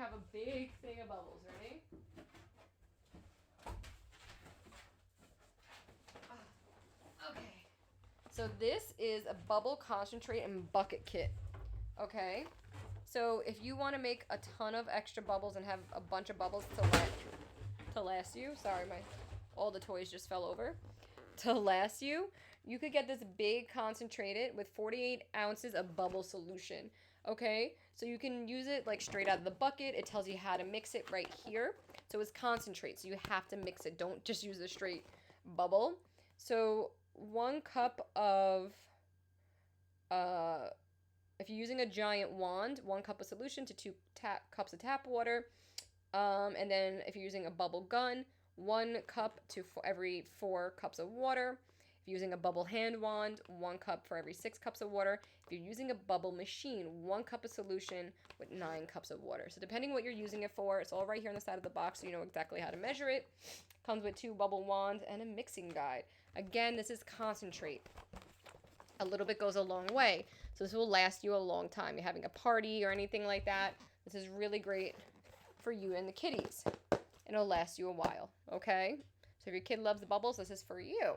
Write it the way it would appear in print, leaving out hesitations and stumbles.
have a big thing of bubbles. Ready? Okay. So this is a bubble concentrate and bucket kit. Okay. So if you want to make a ton of extra bubbles and have a bunch of bubbles to last you, sorry, all the toys just fell over. To last you, you could get this big concentrated with 48 ounces of bubble solution. Okay, so you can use it like straight out of the bucket. It tells you how to mix it right here. So it's concentrate, so you have to mix it. Don't just use a straight bubble. So 1 cup of if you're using a giant wand, 1 cup of solution to 2 cups of tap water. And then if you're using a bubble gun, 1 cup to every 4 cups of water. If you're using a bubble hand wand, 1 cup for every 6 cups of water. If you're using a bubble machine, 1 cup of solution with 9 cups of water. So depending what you're using it for, it's all right here on the side of the box so you know exactly how to measure it. Comes with 2 bubble wands and a mixing guide. Again, this is concentrate. A little bit goes a long way. So this will last you a long time. You're having a party or anything like that. This is really great for you and the kitties. And it'll last you a while, okay? So if your kid loves the bubbles, this is for you.